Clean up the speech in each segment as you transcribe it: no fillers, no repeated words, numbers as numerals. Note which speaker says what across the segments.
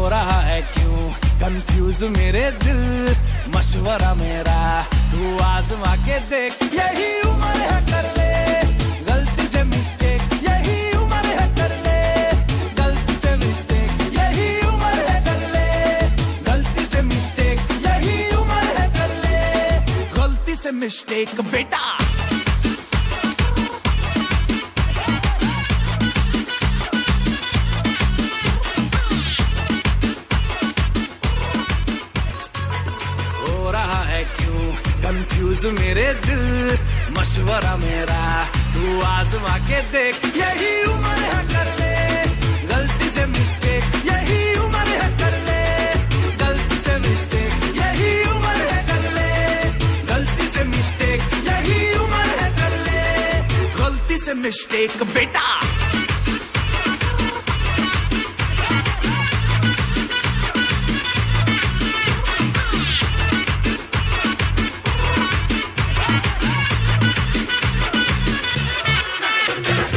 Speaker 1: रहा है क्यों कंफ्यूज मेरे दिल, मशवरा मेरा तू आजमा के देख। यही उम्र है कर ले गलती से मिस्टेक, यही उम्र है कर ले गलती से मिस्टेक, यही उम्र है कर ले गलती से मिस्टेक, यही उम्र है कर ले गलती से मिस्टेक बेटा। कंफ्यूज मेरे दिल, मशवरा मेरा तू आजमा के देख। यही उम्र है कर ले गलती से मिस्टेक, यही उम्र है कर ले गलती से मिस्टेक, यही उम्र है कर ले गलती से मिस्टेक, यही उम्र है कर ले गलती से मिस्टेक बेटा।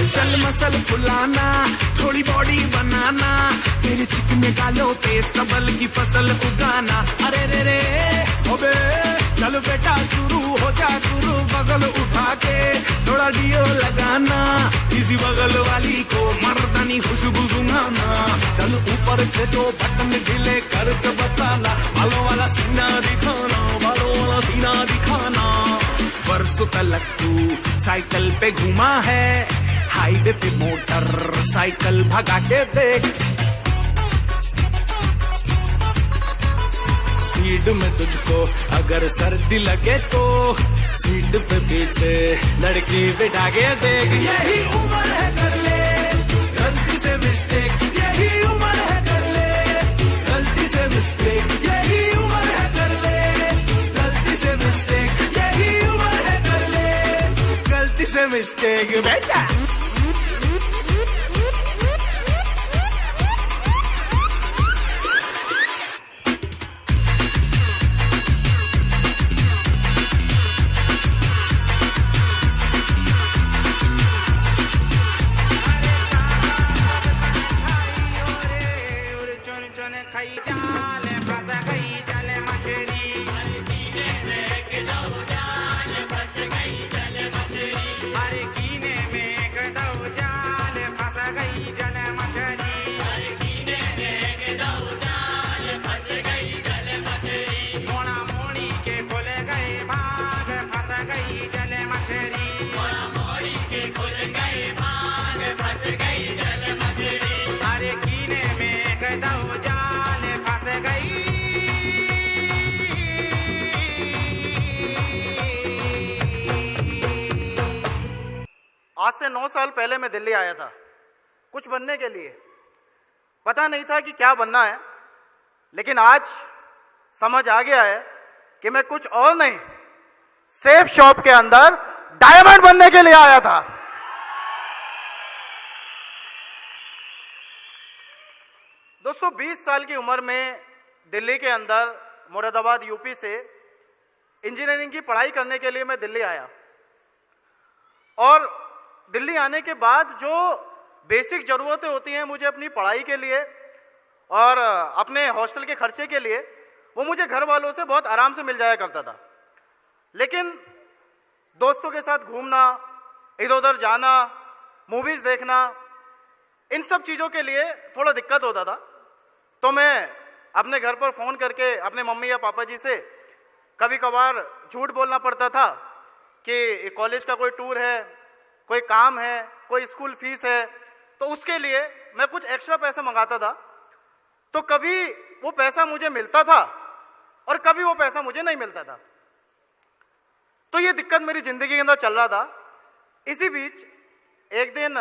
Speaker 1: चल मसल फुलाना, थोड़ी बॉडी बनाना, तेरे चिकने गालों पे स्टबल की फसल उगाना। अरे रे रे ओबे चल बेटा शुरू हो जा शुरू, बगल उठा के थोड़ा डियो लगाना, इसी बगल वाली को मर्दानी खुशबू सुनाना। चल ऊपर के तो बटन ढीले करके बताना, बालों वाला सीना दिखाना, बालों वाला सीना दिखाना। बरसों तक तू साइकिल पे घुमा है, हाईवे पे मोटर साइकिल भगा के देख। स्पीड में तुझको अगर सर्दी लगे तो सीट पे पीछे लड़की बिठा के देख। यही उम्र है कर ले गलती से मिस्टेक, यही उम्र है कर ले गलती से मिस्टेक, यही उम्र है कर ले गलती से मिस्टेक, यही उम्र है कर ले गलती से मिस्टेक बेटा।
Speaker 2: आज से 9 साल पहले मैं दिल्ली आया था कुछ बनने के लिए। पता नहीं था कि क्या बनना है, लेकिन आज समझ आ गया है कि मैं कुछ और नहीं, सेफ शॉप के अंदर डायमंड बनने के लिए आया था। दोस्तों 20 साल की उम्र में दिल्ली के अंदर मुरादाबाद यूपी से इंजीनियरिंग की पढ़ाई करने के लिए मैं दिल्ली आया। और दिल्ली आने के बाद जो बेसिक ज़रूरतें होती हैं मुझे अपनी पढ़ाई के लिए और अपने हॉस्टल के खर्चे के लिए, वो मुझे घर वालों से बहुत आराम से मिल जाया करता था। लेकिन दोस्तों के साथ घूमना, इधर उधर जाना, मूवीज़ देखना, इन सब चीज़ों के लिए थोड़ा दिक्कत होता था। तो मैं अपने घर पर फ़ोन करके अपने मम्मी या पापा जी से कभी कभार झूठ बोलना पड़ता था कि कॉलेज का कोई टूर है, कोई काम है, कोई स्कूल फीस है, तो उसके लिए मैं कुछ एक्स्ट्रा पैसे मंगाता था। तो कभी वो पैसा मुझे मिलता था और कभी वो पैसा मुझे नहीं मिलता था। तो ये दिक्कत मेरी ज़िंदगी के अंदर चल रहा था। इसी बीच एक दिन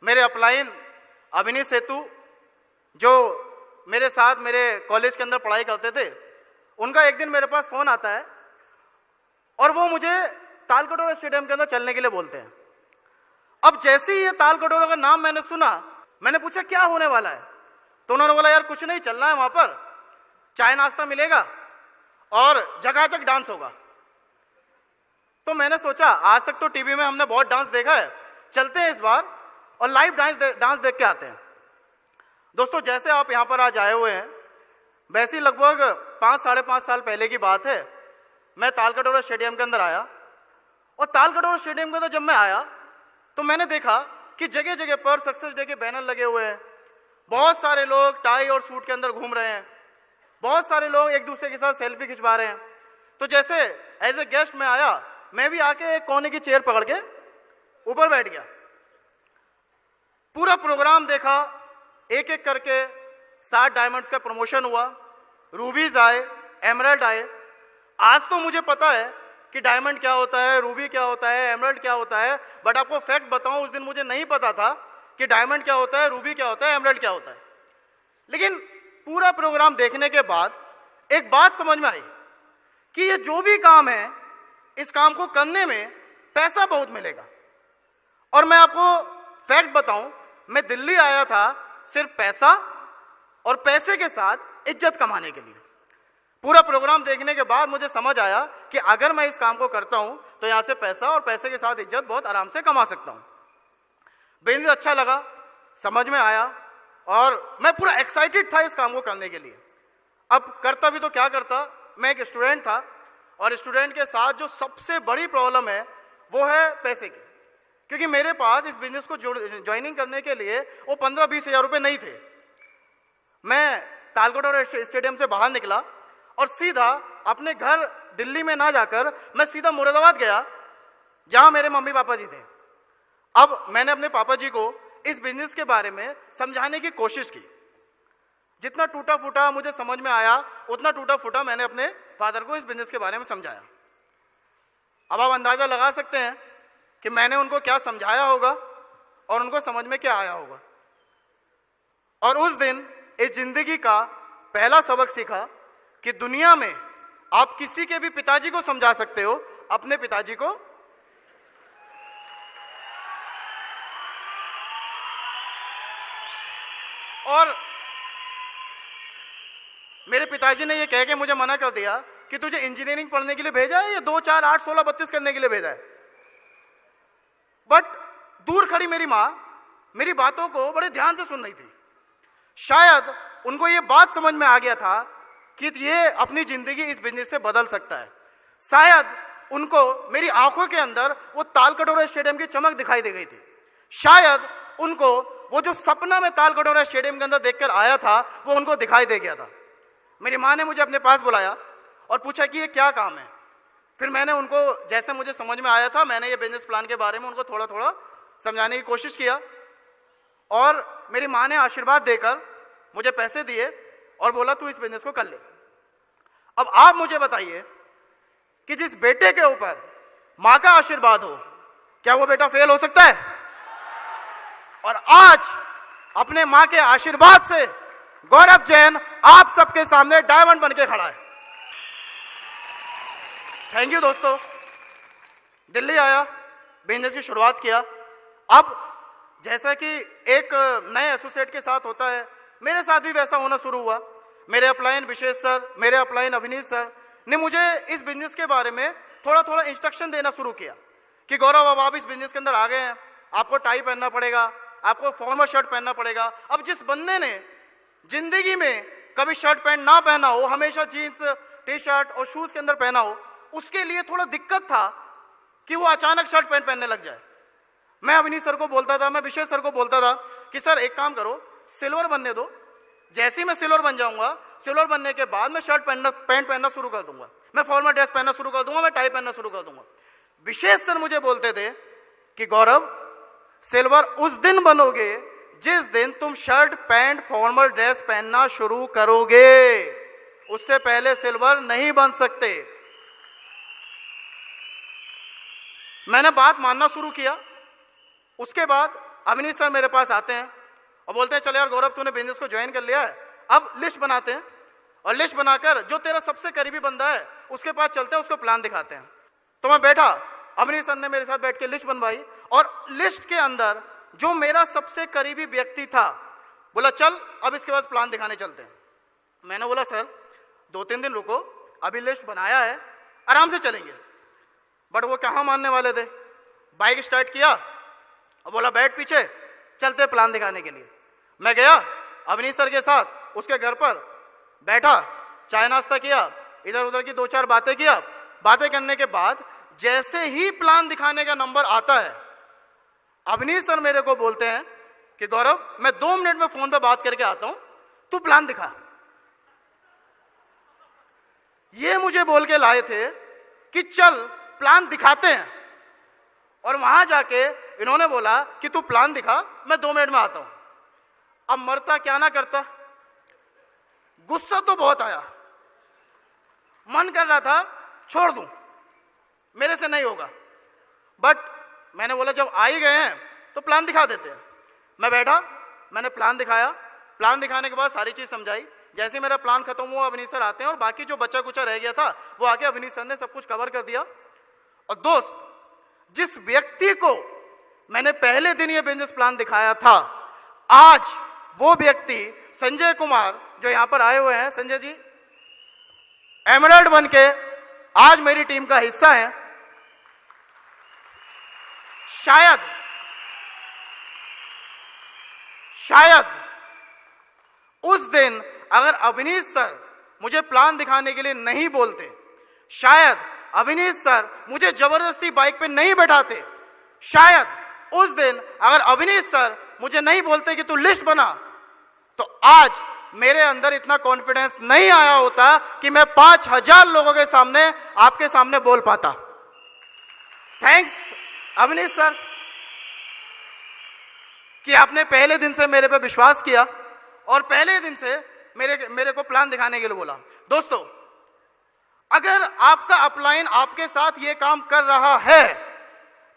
Speaker 2: मेरे अपलाइन अभिनीत सेतु, जो मेरे साथ मेरे कॉलेज के अंदर पढ़ाई करते थे, उनका एक दिन मेरे पास फ़ोन आता है और वो मुझे ताल कटोरा स्टेडियम के अंदर चलने के लिए बोलते हैं। अब जैसे ही ये ताल कटोरा का नाम मैंने सुना, मैंने पूछा क्या होने वाला है। तो उन्होंने बोला यार कुछ नहीं, चलना है, वहाँ पर चाय नाश्ता मिलेगा और जगह डांस होगा। तो मैंने सोचा आज तक तो टीवी में हमने बहुत डांस देखा है, चलते हैं इस बार और लाइव डांस देख के आते हैं। दोस्तों, जैसे आप यहाँ पर आज आए हुए हैं, वैसे ही लगभग 5-5.5 साल पहले की बात है, मैं तालकटोरा स्टेडियम के अंदर आया। और तालकटोरा स्टेडियम के अंदर जब मैं आया तो मैंने देखा कि जगह जगह पर सक्सेस डे के बैनर लगे हुए हैं। बहुत सारे लोग टाई और सूट के अंदर घूम रहे हैं। बहुत सारे लोग एक दूसरे के साथ सेल्फी खिंचवा रहे हैं। तो जैसे एज ए गेस्ट मैं आया, मैं भी आके एक कोने की चेयर पकड़ के ऊपर बैठ गया। पूरा प्रोग्राम देखा, एक एक करके 7 डायमंड्स का प्रमोशन हुआ, रूबीज आए, एमरल्ड आए। आज तो मुझे पता है कि डायमंड क्या होता है, रूबी क्या होता है, एमरल्ड क्या होता है, बट आपको फैक्ट बताऊं, उस दिन मुझे नहीं पता था कि डायमंड क्या होता है, रूबी क्या होता है, एमरल्ड क्या होता है। लेकिन पूरा प्रोग्राम देखने के बाद एक बात समझ में आई कि ये जो भी काम है, इस काम को करने में पैसा बहुत मिलेगा। और मैं आपको फैक्ट बताऊं, मैं दिल्ली आया था सिर्फ पैसा और पैसे के साथ इज्जत कमाने के लिए। पूरा प्रोग्राम देखने के बाद मुझे समझ आया कि अगर मैं इस काम को करता हूं तो यहां से पैसा और पैसे के साथ इज्जत बहुत आराम से कमा सकता हूं। बिजनेस अच्छा लगा, समझ में आया और मैं पूरा एक्साइटेड था इस काम को करने के लिए। अब करता भी तो क्या करता, मैं एक स्टूडेंट था और स्टूडेंट के साथ जो सबसे बड़ी प्रॉब्लम है वो है पैसे की। क्योंकि मेरे पास इस बिजनेस को ज्वाइनिंग करने के लिए वो 15-20 हज़ार रुपये नहीं थे। मैं तालकटोरा स्टेडियम से बाहर निकला और सीधा अपने घर दिल्ली में ना जाकर मैं सीधा मुरादाबाद गया, जहां मेरे मम्मी पापा जी थे। अब मैंने अपने पापा जी को इस बिजनेस के बारे में समझाने की कोशिश की। जितना टूटा फूटा मुझे समझ में आया, उतना टूटा फूटा मैंने अपने फादर को इस बिजनेस के बारे में समझाया। अब आप अंदाजा लगा सकते हैं कि मैंने उनको क्या समझाया होगा और उनको समझ में क्या आया होगा। और उस दिन इस जिंदगी का पहला सबक सीखा कि दुनिया में आप किसी के भी पिताजी को समझा सकते हो, अपने पिताजी को और मेरे पिताजी ने यह कह के मुझे मना कर दिया कि तुझे इंजीनियरिंग पढ़ने के लिए भेजा है या 2, 4, 8, 16, 32 करने के लिए भेजा है। बट दूर खड़ी मेरी मां मेरी बातों को बड़े ध्यान से सुन रही थी। शायद उनको यह बात समझ में आ गया था कि ये अपनी जिंदगी इस बिजनेस से बदल सकता है। शायद उनको मेरी आंखों के अंदर वो तालकटोरा स्टेडियम की चमक दिखाई दे गई थी। शायद उनको वो जो सपना मैं तालकटोरा स्टेडियम के अंदर देखकर आया था वो उनको दिखाई दे गया था। मेरी माँ ने मुझे अपने पास बुलाया और पूछा कि ये क्या काम है। फिर मैंने उनको, जैसे मुझे समझ में आया था, मैंने ये बिजनेस प्लान के बारे में उनको थोड़ा थोड़ा समझाने की कोशिश किया और मेरी माँ ने आशीर्वाद देकर मुझे पैसे दिए और बोला तू इस बिजनेस को कर ले। अब आप मुझे बताइए कि जिस बेटे के ऊपर माँ का आशीर्वाद हो, क्या वो बेटा फेल हो सकता है? और आज अपने माँ के आशीर्वाद से गौरव जैन आप सबके सामने डायमंड बनके खड़ा है। थैंक यू दोस्तों। दिल्ली आया, बिजनेस की शुरुआत किया। अब जैसा कि एक नए एसोसिएट के साथ होता है, मेरे साथ भी वैसा होना शुरू हुआ। मेरे अपलाइन विशेष सर, मेरे अपलाइन अविनीश सर ने मुझे इस बिजनेस के बारे में थोड़ा थोड़ा इंस्ट्रक्शन देना शुरू किया कि गौरव अब आप इस बिजनेस के अंदर आ गए हैं, आपको टाई पहनना पड़ेगा, आपको फॉर्मल शर्ट पहनना पड़ेगा। अब जिस बंदे ने जिंदगी में कभी शर्ट पैंट ना पहना हो, हमेशा जीन्स टी शर्ट और शूज के अंदर पहना हो, उसके लिए थोड़ा दिक्कत था कि वो अचानक शर्ट पैंट पहनने लग जाए। मैं अविनीश सर को बोलता था, मैं विशेष सर को बोलता था कि सर एक काम करो, सिल्वर बनने दो। जैसे ही मैं सिल्वर बन जाऊंगा, सिल्वर बनने के बाद मैं शर्ट पैंट पहनना शुरू कर दूंगा, मैं फॉर्मल ड्रेस पहनना शुरू कर दूंगा, मैं टाई पहनना शुरू कर दूंगा। विशेष सर मुझे बोलते थे कि गौरव, सिल्वर उस दिन बनोगे जिस दिन तुम शर्ट पैंट फॉर्मल ड्रेस पहनना शुरू करोगे, उससे पहले सिल्वर नहीं बन सकते। मैंने बात मानना शुरू किया। उसके बाद अविनीश सर मेरे पास आते हैं और बोलते हैं चल यार गौरव, तूने बिजनेस को ज्वाइन कर लिया है, अब लिस्ट बनाते हैं और लिस्ट बनाकर जो तेरा सबसे करीबी बंदा है उसके पास चलते हैं, उसको प्लान दिखाते हैं। तो मैं बैठा, अविनीश सर ने मेरे साथ बैठ के लिस्ट बनवाई और लिस्ट के अंदर जो मेरा सबसे करीबी व्यक्ति था बोला चल अब इसके बाद प्लान दिखाने चलते हैं। मैंने बोला सर 2-3 दिन रुको, अभी लिस्ट बनाया है, आराम से चलेंगे। बट वो कहाँ मानने वाले थे। बाइक स्टार्ट किया और बोला बैठ पीछे, चलते प्लान दिखाने के लिए। मैं गया, अवनीश सर के साथ उसके घर पर बैठा, चाय नाश्ता किया, इधर उधर की 2-4 बातें किया। बातें करने के बाद जैसे ही प्लान दिखाने का नंबर आता है, अवनीश सर मेरे को बोलते हैं कि गौरव, मैं 2 मिनट में फोन पे बात करके आता हूं, तू प्लान दिखा। ये मुझे बोल के लाए थे कि चल प्लान दिखाते हैं, और वहां जाके इन्होंने बोला कि तू प्लान दिखा, मैं 2 मिनट में आता हूं। अब मरता क्या ना करता, गुस्सा तो बहुत आया, मन कर रहा था छोड़ दूं, मेरे से नहीं होगा, बट मैंने बोला जब आ ही गए हैं तो प्लान दिखा देते हैं। मैं बैठा, मैंने प्लान दिखाया। प्लान दिखाने के बाद सारी चीज समझाई। जैसे मेरा प्लान खत्म हुआ, अवनीश सर आते हैं और बाकी जो बचा कुचा रह गया था वो आके अवनीश सर ने सब कुछ कवर कर दिया। और दोस्त, जिस व्यक्ति को मैंने पहले दिन ये बिजनेस प्लान दिखाया था, आज वो व्यक्ति संजय कुमार जो यहां पर आए हुए हैं, संजय जी एमराल्ड बन के आज मेरी टीम का हिस्सा है। शायद उस दिन अगर अवनीश सर मुझे प्लान दिखाने के लिए नहीं बोलते, शायद अवनीश सर मुझे जबरदस्ती बाइक पे नहीं बैठाते, शायद उस दिन अगर अवनीश सर मुझे नहीं बोलते कि तू लिस्ट बना, तो आज मेरे अंदर इतना कॉन्फिडेंस नहीं आया होता कि मैं 5000 लोगों के सामने, आपके सामने बोल पाता। थैंक्स अवनीश सर कि आपने पहले दिन से मेरे पे विश्वास किया और पहले दिन से मेरे को प्लान दिखाने के लिए बोला। दोस्तों, अगर आपका अपलाइन आपके साथ ये काम कर रहा है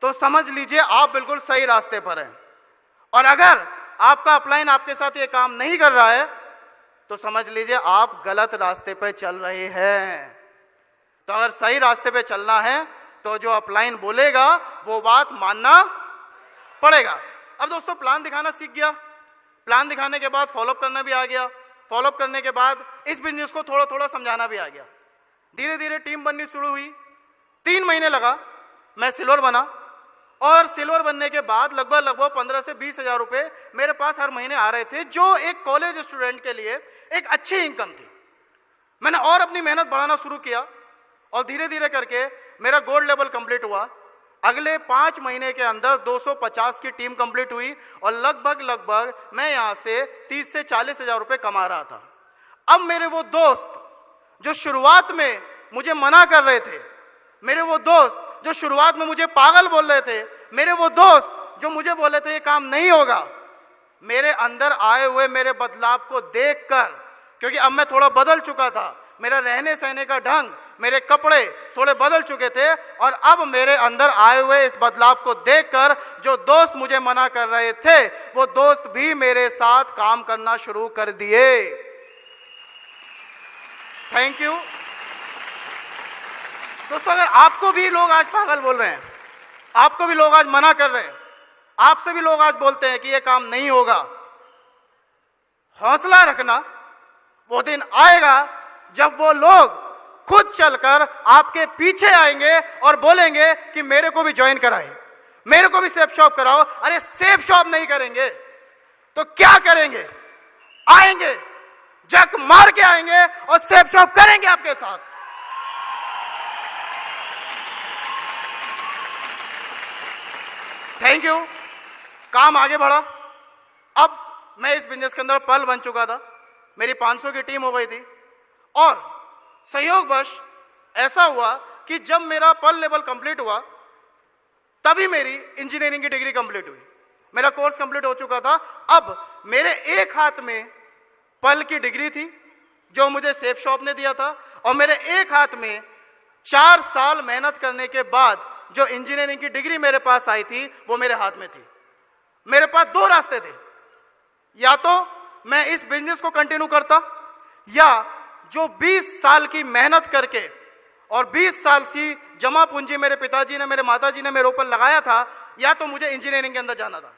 Speaker 2: तो समझ लीजिए आप बिल्कुल सही रास्ते पर हैं, और अगर आपका अपलाइन आपके साथ ये काम नहीं कर रहा है तो समझ लीजिए आप गलत रास्ते पर चल रहे हैं। तो अगर सही रास्ते पे चलना है तो जो अपलाइन बोलेगा वो बात मानना पड़ेगा। अब दोस्तों, प्लान दिखाना सीख गया, प्लान दिखाने के बाद फॉलोअप करना भी आ गया, फॉलोअप करने के बाद इस बिजनेस को थोड़ा थोड़ा समझाना भी आ गया। धीरे धीरे टीम बननी शुरू हुई। 3 महीने लगा, मैं सिल्वर बना, और सिल्वर बनने के बाद लगभग 15 से 20 हजार रुपए मेरे पास हर महीने आ रहे थे, जो एक कॉलेज स्टूडेंट के लिए एक अच्छी इनकम थी। मैंने और अपनी मेहनत बढ़ाना शुरू किया और धीरे धीरे करके मेरा गोल्ड लेवल कंप्लीट हुआ। अगले 5 महीने के अंदर 250 की टीम कंप्लीट हुई और लगभग मैं यहां से 30 से 40 हजार रुपए कमा रहा था। अब मेरे वो दोस्त जो शुरुआत में मुझे मना कर रहे थे, मेरे वो दोस्त जो शुरुआत में मुझे पागल बोल रहे थे, मेरे वो दोस्त जो मुझे बोले थे ये काम नहीं होगा, मेरे अंदर आए हुए मेरे बदलाव को देखकर, क्योंकि अब मैं थोड़ा बदल चुका था, मेरा रहने सहने का ढंग, मेरे कपड़े थोड़े बदल चुके थे, और अब मेरे अंदर आए हुए इस बदलाव को देखकर जो दोस्त मुझे मना कर रहे थे वो दोस्त भी मेरे साथ काम करना शुरू कर दिए। थैंक यू दोस्तों। अगर आपको भी लोग आज पागल बोल रहे हैं, आपको भी लोग आज मना कर रहे हैं, आपसे भी लोग आज बोलते हैं कि ये काम नहीं होगा, हौसला रखना, वो दिन आएगा जब वो लोग खुद चलकर आपके पीछे आएंगे और बोलेंगे कि मेरे को भी ज्वाइन कराए, मेरे को भी सेफ शॉप कराओ। अरे सेफ शॉप नहीं करेंगे तो क्या करेंगे? आएंगे, जग मार के आएंगे और सेफ शॉप करेंगे आपके साथ। Thank you. काम आगे बढ़ा। अब मैं इस बिजनेस के अंदर पल बन चुका था, मेरी 500 की टीम हो गई थी, और संयोगवश ऐसा हुआ कि जब मेरा पल लेवल कंप्लीट हुआ तभी मेरी इंजीनियरिंग की डिग्री कंप्लीट हुई, मेरा कोर्स कंप्लीट हो चुका था। अब मेरे एक हाथ में पल की डिग्री थी जो मुझे सेफ शॉप ने दिया था, और मेरे एक हाथ में 4 साल मेहनत करने के बाद जो इंजीनियरिंग की डिग्री मेरे पास आई थी वो मेरे हाथ में थी। मेरे पास 2 रास्ते थे, या तो मैं इस बिजनेस को कंटिन्यू करता, या जो 20 साल की मेहनत करके और 20 साल की जमा पूंजी मेरे पिताजी ने, मेरे माताजी ने मेरे ऊपर लगाया था, या तो मुझे इंजीनियरिंग के अंदर जाना था।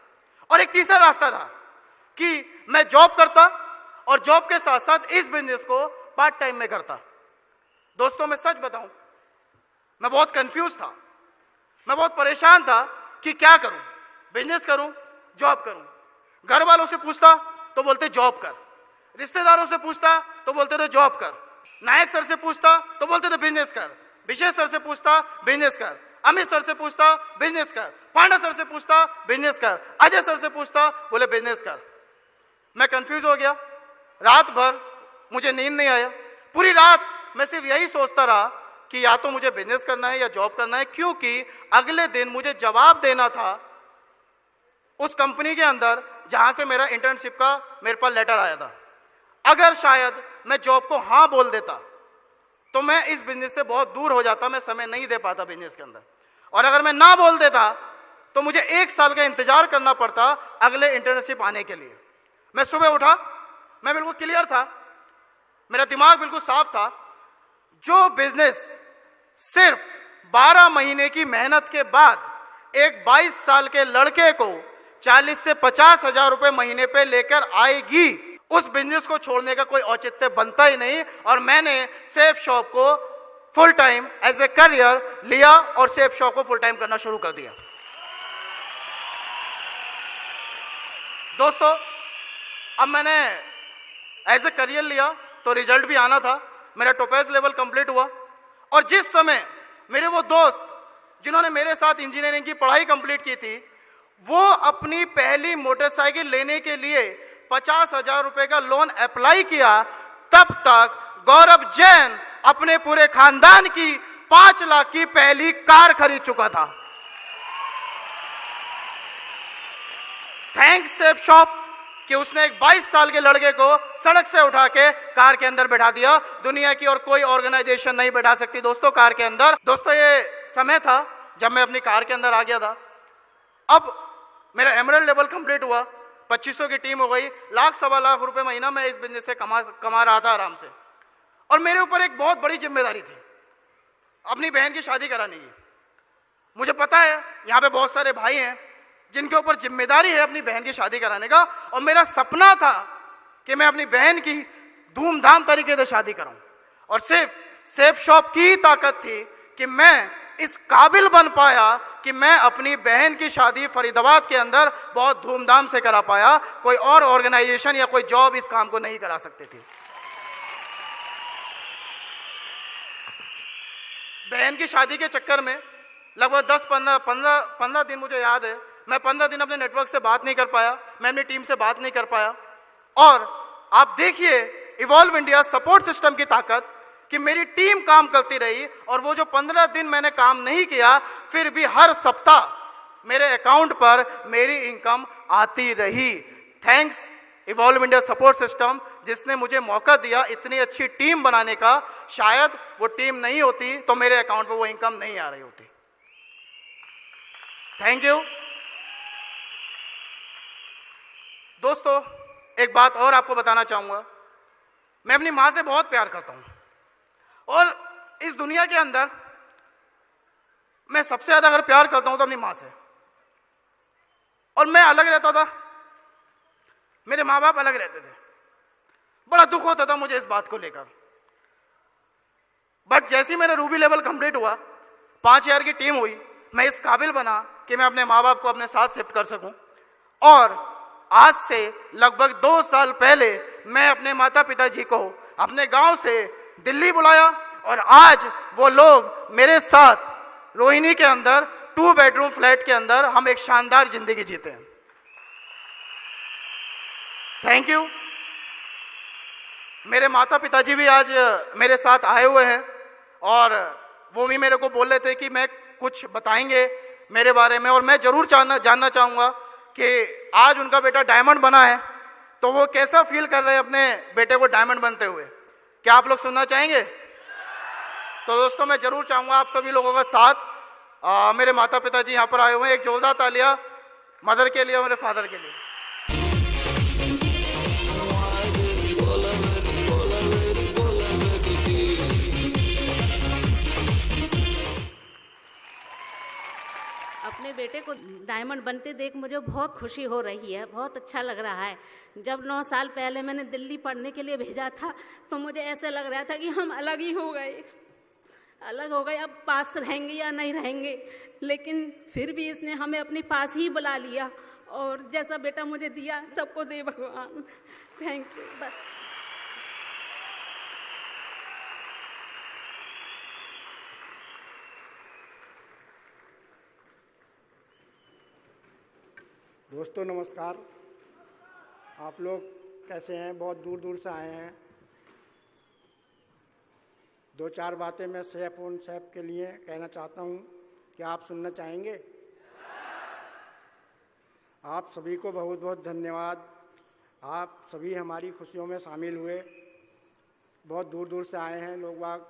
Speaker 2: और एक तीसरा रास्ता था कि मैं जॉब करता और जॉब के साथ साथ इस बिजनेस को पार्ट टाइम में करता। दोस्तों, मैं सच बताऊं, मैं बहुत कंफ्यूज था, मैं बहुत परेशान था कि क्या करूं, बिजनेस करूं, जॉब करूं। घर वालों से पूछता तो बोलते जॉब कर, रिश्तेदारों से पूछता तो बोलते थे जॉब कर, नायक सर से पूछता तो बोलते थे बिजनेस कर, विशेष सर से पूछता बिजनेस कर, अमित सर से पूछता बिजनेस कर, पांडा सर से पूछता बिजनेस कर, अजय सर से पूछता बोले बिजनेस कर। मैं कंफ्यूज हो गया, रात भर मुझे नींद नहीं आया, पूरी रात मैं सिर्फ यही सोचता रहा कि या तो मुझे बिजनेस करना है या जॉब करना है, क्योंकि अगले दिन मुझे जवाब देना था उस कंपनी के अंदर जहां से मेरा इंटर्नशिप का मेरे पास लेटर आया था। अगर शायद मैं जॉब को हाँ बोल देता तो मैं इस बिजनेस से बहुत दूर हो जाता, मैं समय नहीं दे पाता बिजनेस के अंदर। और अगर मैं ना बोल देता तो मुझे 1 साल का इंतजार करना पड़ता अगले इंटर्नशिप आने के लिए। मैं सुबह उठा, मैं बिल्कुल क्लियर था, मेरा दिमाग बिल्कुल साफ था। जो बिजनेस सिर्फ 12 महीने की मेहनत के बाद एक 22 साल के लड़के को 40 से 50 हजार रुपए महीने पे लेकर आएगी, उस बिजनेस को छोड़ने का कोई औचित्य बनता ही नहीं। और मैंने सेफ शॉप को full time as a career लिया और सेफ शॉप को फुल टाइम करना शुरू कर दिया। दोस्तों, अब मैंने एज ए करियर लिया तो रिजल्ट भी आना था, मेरा टोपेज लेवल कंप्लीट हुआ। और जिस समय मेरे वो दोस्त जिन्होंने मेरे साथ इंजीनियरिंग की पढ़ाई कंप्लीट की थी, वो अपनी पहली मोटरसाइकिल लेने के लिए 50,000 रुपए का लोन अप्लाई किया, तब तक गौरव जैन अपने पूरे खानदान की 5 लाख की पहली कार खरीद चुका था। थैंक्स सेफ शॉप कि उसने एक 22 साल के लड़के को सड़क से उठा के कार के अंदर बैठा दिया। दुनिया की और कोई ऑर्गेनाइजेशन नहीं बैठा सकती दोस्तों कार के अंदर। दोस्तों, ये समय था जब मैं अपनी कार के अंदर आ गया था। अब मेरा एमरल्ड लेवल कंप्लीट हुआ, 2500 की टीम हो गई, लाख सवा लाख रुपए महीना मैं इस बिजनेस से कमा रहा था आराम से। और मेरे ऊपर एक बहुत बड़ी जिम्मेदारी थी अपनी बहन की शादी कराने की। मुझे पता है यहाँ पे बहुत सारे भाई हैं जिनके ऊपर जिम्मेदारी है अपनी बहन की शादी कराने का, और मेरा सपना था कि मैं अपनी बहन की धूमधाम तरीके से शादी कराऊं। और सिर्फ सेफ शॉप की ही ताकत थी कि मैं इस काबिल बन पाया कि मैं अपनी बहन की शादी फरीदाबाद के अंदर बहुत धूमधाम से करा पाया। कोई और ऑर्गेनाइजेशन या कोई जॉब इस काम को नहीं करा सकती थी। बहन की शादी के चक्कर में लगभग 10-15 दिन, मुझे याद है, मैं 15 दिन अपने नेटवर्क से बात नहीं कर पाया, मैं अपनी टीम से बात नहीं कर पाया। और आप देखिए इवॉल्व इंडिया सपोर्ट सिस्टम की ताकत कि मेरी टीम काम करती रही। और वो जो 15 दिन मैंने काम नहीं किया, फिर भी हर सप्ताह मेरे अकाउंट पर मेरी इनकम आती रही। Thanks evolve India support system, जिसने मुझे मौका दिया इतनी अच्छी टीम बनाने का। शायद वो टीम नहीं होती तो मेरे अकाउंट पर वो इनकम नहीं आ रही होती। Thank you. दोस्तों, एक बात और आपको बताना चाहूंगा, मैं अपनी मां से बहुत प्यार करता हूं। और इस दुनिया के अंदर मैं सबसे ज्यादा अगर प्यार करता हूं तो अपनी मां से। और मैं अलग रहता था, मेरे माँ बाप अलग रहते थे, बड़ा दुख होता था मुझे इस बात को लेकर। बट जैसे ही मेरा रूबी लेवल कंप्लीट हुआ, 5000 की टीम हुई, मैं इस काबिल बना कि मैं अपने माँ बाप को अपने साथ शिफ्ट कर सकूं। और आज से लगभग 2 साल पहले मैं अपने माता पिताजी को अपने गांव से दिल्ली बुलाया, और आज वो लोग मेरे साथ रोहिणी के अंदर 2 बेडरूम फ्लैट के अंदर हम एक शानदार जिंदगी जीते हैं। Thank you. मेरे माता पिताजी भी आज मेरे साथ आए हुए हैं, और वो भी मेरे को बोल रहे थे कि मैं कुछ बताएंगे मेरे बारे में। और मैं जरूर जानना चाहूँगा कि आज उनका बेटा डायमंड बना है, तो वो कैसा फील कर रहे हैं अपने बेटे को डायमंड बनते हुए। क्या आप लोग सुनना चाहेंगे? तो दोस्तों, मैं जरूर चाहूँगा आप सभी लोगों का साथ। मेरे माता पिताजी यहाँ पर आए हुए हैं, एक जोरदार तालियां मदर के लिए और मेरे फादर के लिए।
Speaker 3: अपने बेटे को डायमंड बनते देख मुझे बहुत खुशी हो रही है, बहुत अच्छा लग रहा है। जब 9 साल पहले मैंने दिल्ली पढ़ने के लिए भेजा था तो मुझे ऐसे लग रहा था कि हम अलग ही हो गए, अब पास रहेंगे या नहीं रहेंगे। लेकिन फिर भी इसने हमें अपने पास ही बुला लिया और जैसा बेटा मुझे दिया सबको दे भगवान। Thank you. बस
Speaker 4: दोस्तों नमस्कार। आप लोग कैसे हैं? बहुत दूर दूर से आए हैं। दो चार बातें मैं सैफ और सैफ के लिए कहना चाहता हूं। क्या आप सुनना चाहेंगे? आप सभी को बहुत बहुत धन्यवाद। आप सभी हमारी खुशियों में शामिल हुए। बहुत दूर दूर से आए हैं लोग बाग।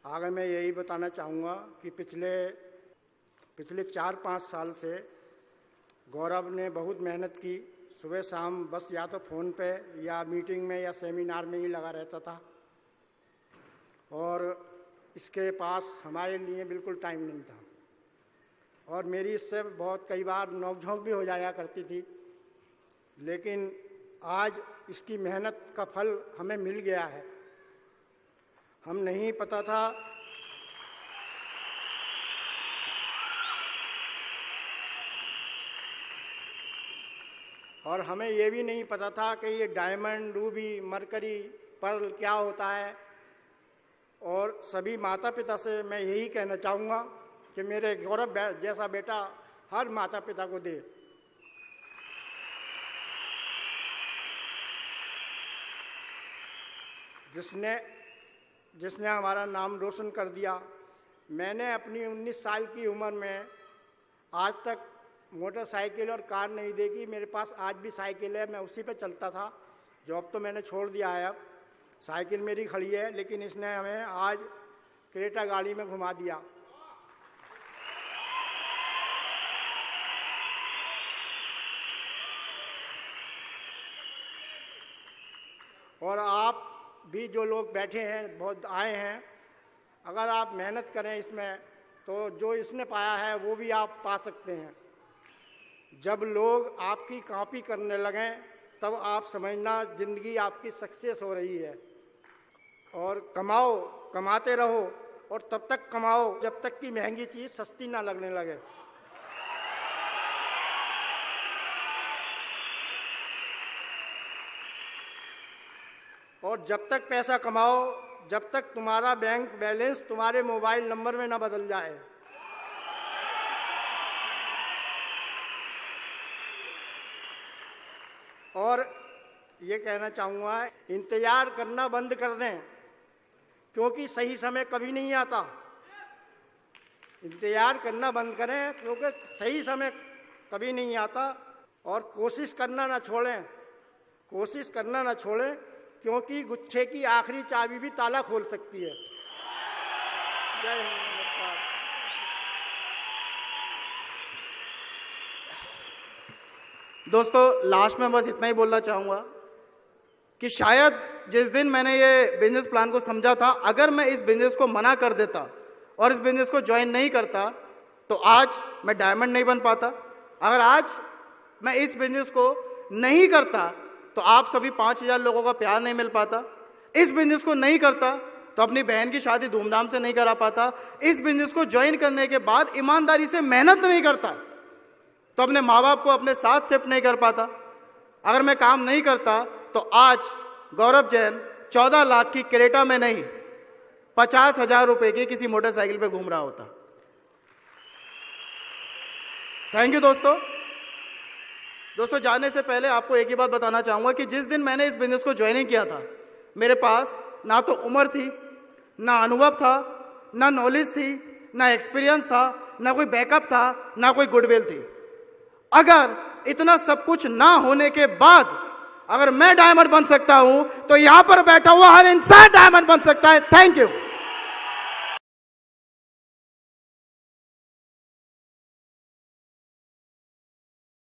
Speaker 4: आगे मैं यही बताना चाहूँगा कि पिछले 4-5 साल से गौरव ने बहुत मेहनत की। सुबह शाम बस या तो फ़ोन पे या मीटिंग में या सेमिनार में ही लगा रहता था और इसके पास हमारे लिए बिल्कुल टाइम नहीं था। और मेरी इससे बहुत कई बार नोक-झोंक भी हो जाया करती थी, लेकिन आज इसकी मेहनत का फल हमें मिल गया है। हम नहीं पता था और हमें ये भी नहीं पता था कि ये डायमंड, रूबी, मरकरी, पर्ल क्या होता है। और सभी माता पिता से मैं यही कहना चाहूँगा कि मेरे गौरव जैसा बेटा हर माता पिता को दे। जिसने हमारा नाम रोशन कर दिया। मैंने अपनी 19 साल की उम्र में आज तक मोटरसाइकिल और कार नहीं देखी। मेरे पास आज भी साइकिल है, मैं उसी पे चलता था। जॉब तो मैंने छोड़ दिया है, अब साइकिल मेरी खड़ी है, लेकिन इसने हमें आज क्रेटा गाड़ी में घुमा दिया। और आप भी जो लोग बैठे हैं, बहुत आए हैं, अगर आप मेहनत करें इसमें तो जो इसने पाया है वो भी आप पा सकते हैं। जब लोग आपकी कॉपी करने लगें तब आप समझना ज़िंदगी आपकी सक्सेस हो रही है। और कमाओ, कमाते रहो और तब तक कमाओ जब तक कि महंगी चीज़ सस्ती ना लगने लगे। और जब तक पैसा कमाओ, जब तक तुम्हारा बैंक बैलेंस तुम्हारे मोबाइल नंबर में ना बदल जाए। और ये कहना चाहूँगा, इंतज़ार करना बंद कर दें, क्योंकि सही समय कभी नहीं आता। इंतज़ार करना बंद करें क्योंकि सही समय कभी नहीं आता। और कोशिश करना ना छोड़ें, कोशिश करना ना छोड़ें, क्योंकि गुच्छे की आखिरी चाबी भी ताला खोल सकती है। जय हिंद, नमस्कार।
Speaker 2: दोस्तों लास्ट में बस इतना ही बोलना चाहूँगा कि शायद जिस दिन मैंने ये बिजनेस प्लान को समझा था, अगर मैं इस बिजनेस को मना कर देता और इस बिजनेस को ज्वाइन नहीं करता तो आज मैं डायमंड नहीं बन पाता। अगर आज मैं इस बिजनेस को नहीं करता तो आप सभी 5000 लोगों का प्यार नहीं मिल पाता। इस बिजनेस को नहीं करता तो अपनी बहन की शादी धूमधाम से नहीं करा पाता। इस बिजनेस को ज्वाइन करने के बाद ईमानदारी से मेहनत नहीं करता तो अपने माँ बाप को अपने साथ शिफ्ट नहीं कर पाता। अगर मैं काम नहीं करता तो आज गौरव जैन 14 लाख की क्रेटा में नहीं 50,000 रुपए की किसी मोटरसाइकिल पे घूम रहा होता। थैंक यू दोस्तों। जाने से पहले आपको एक ही बात बताना चाहूँगा कि जिस दिन मैंने इस बिजनेस को ज्वाइनिंग किया था, मेरे पास ना तो उम्र थी, ना अनुभव था, ना नॉलेज थी, ना एक्सपीरियंस था, ना कोई बैकअप था, ना कोई गुडविल थी। अगर इतना सब कुछ ना होने के बाद अगर मैं डायमंड बन सकता हूं तो यहां पर बैठा हुआ हर इंसान डायमंड बन सकता है। Thank you.